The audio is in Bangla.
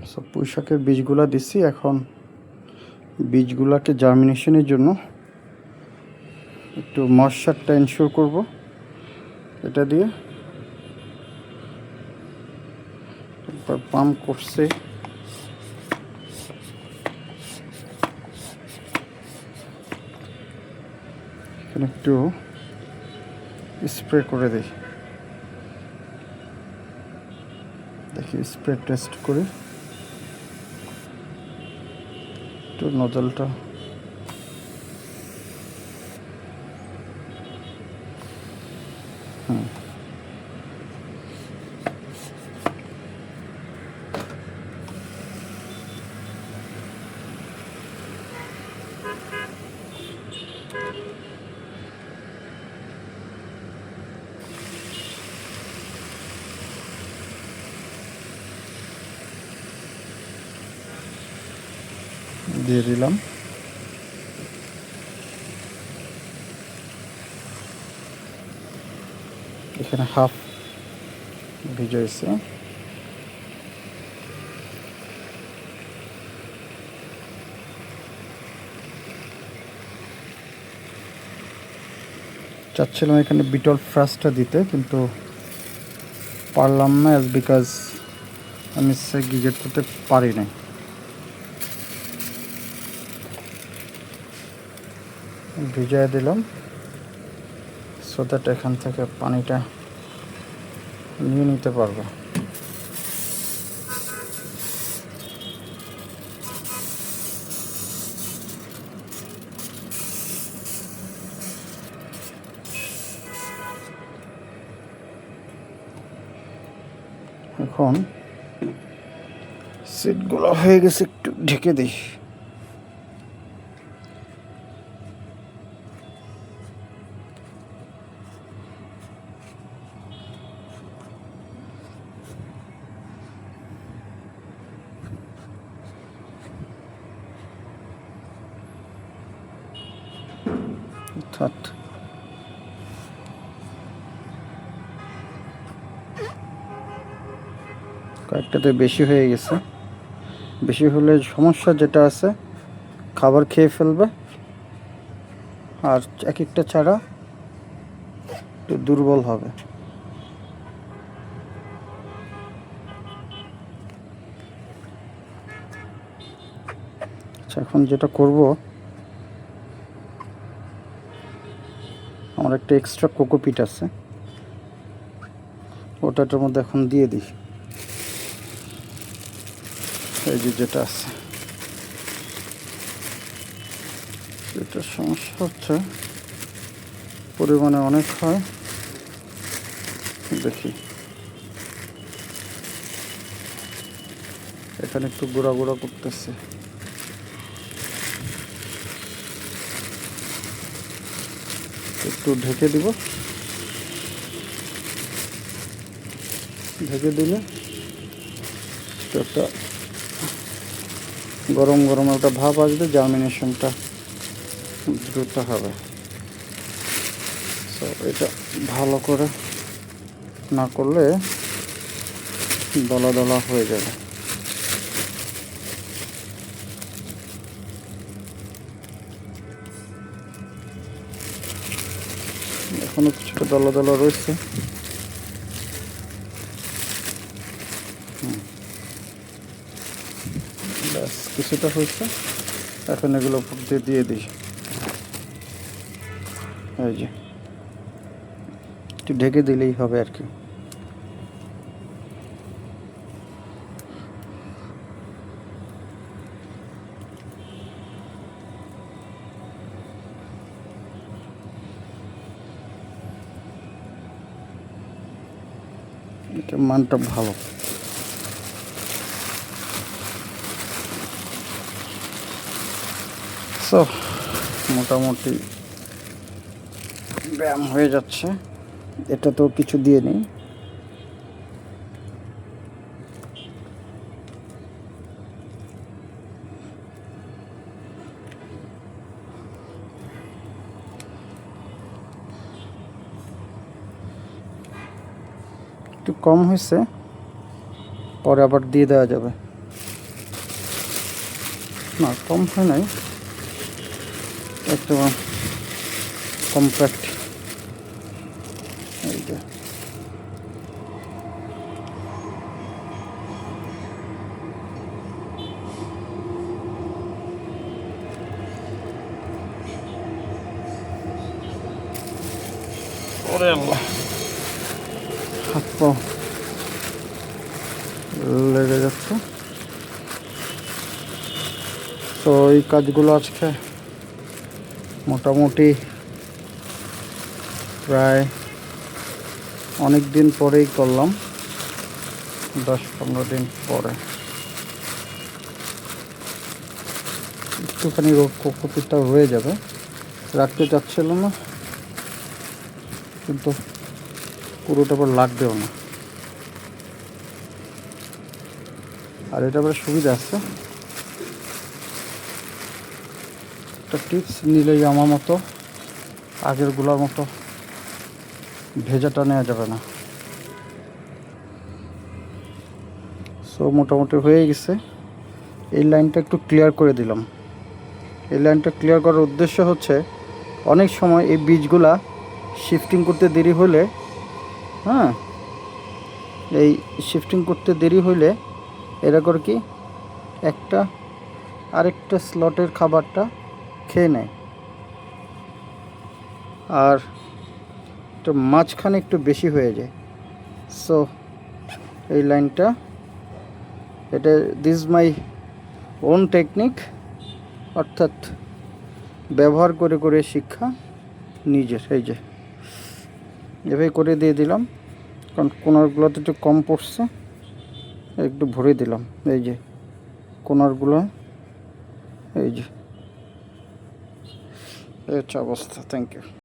সব পুঁই শাকের বীজগুলা দিচ্ছি। এখন বীজগুলাকে জার্মিনেশনের জন্য একটু ময়েশ্চারটা এনশিওর করব এটা দিয়ে। একবার পাম্প করছে, এখানে একটু স্প্রে করে দিই, দেখি স্প্রে টেস্ট করে একটু নজলটা দিয়ে দিলাম। এখানে হাফ ভিজাইছে। চাচ্ছিলাম এখানে বিটল ফ্রাসটা দিতে, কিন্তু পারলাম না, অ্যাজ বিকজ আমি গিজেট করতে পারি না। ভিজাই দিলাম সো দ্যাট এখান থেকে পানিটা নিয়ে নিতে পারবো। এখন সিটগুলো হয়ে গেছে, একটু ঢেকে দিই। অর্থাৎ কয়েকটাতে বেশি হয়ে গেছে। বেশি হলে সমস্যা যেটা আছে, খাবার খেয়ে ফেলবে, আর এক একটা চারা একটু দুর্বল হবে। আচ্ছা, এখন যেটা করব, আমার একটা এক্সট্রা কোকোপিট আছে, ওটাটার মধ্যে এখন দিয়ে দিই। এই যে যেটা আছে, এটার সমস্যা হচ্ছে পরিমাণে অনেক হয়। দেখি এখানে একটু গুঁড়া গুঁড়া করতেছে। একটু ঢেকে দিব, ঢেকে দিলে একটা গরম গরম একটা ভাব আসবে, জার্মিনেশনটা দ্রুত হবে। সো এটা ভালো করে না করলে দলা দলা হয়ে যাবে। এখনো কিছুটা দলা দলা রয়েছে। ব্যাস কিছুটা হয়েছে, এখন এগুলো উপর দিয়ে দিই। এই যে একটু ঢেকে দিলেই হবে আর কি। এটা মানটা ভালো। সো মোটামুটি ব্যায়াম হয়ে যাচ্ছে। এটা তো কিছু দিয়ে নেই, একটু কম হয়েছে, পরে আবার দিয়ে দেওয়া যাবে। না কম হয় নাই, একটু কম্প্যাক্ট। এই যে ওরে আল্লাহ, হাত পা লেগে যাচ্ছে। তো এই কাজগুলো আজকে মোটামুটি প্রায় অনেক দিন পরেই করলাম, 10-15 দিন পরে। একটুখানি রোগ প্রকোপিতা হয়ে যাবে, রাখতে চাচ্ছিল না, কিন্তু পুরোটা আবার লাগবেও না। আর এটা আবার সুবিধা আছে, একটা টিপস নিলেই আমার মতো আগেরগুলোর মতো ভেজাটা নেওয়া যাবে না। সো মোটামুটি হয়ে গেছে। এই লাইনটা একটু ক্লিয়ার করে দিলাম। এই লাইনটা ক্লিয়ার করার উদ্দেশ্য হচ্ছে, অনেক সময় এই বীজগুলা শিফটিং করতে দেরি হলে, হ্যাঁ, এই শিফটিং করতে দেরি হইলে এরা করে কি, একটা আরেকটা স্লটের খাবারটা খেয়ে নেয়, আর একটু মাঝখানে একটু বেশি হয়ে যায়। সো এই লাইনটা, এটা দিস মাই ওন টেকনিক, অর্থাৎ ব্যবহার করে করে শিক্ষা নিজের। এই যে এভাবে করে দিয়ে দিলাম, কারণ কোনারগুলোতে একটু কম পড়ছে, একটু ভরে দিলাম। এই যে কোনারগুলো, এই যে এই হচ্ছে অবস্থা। Thank you.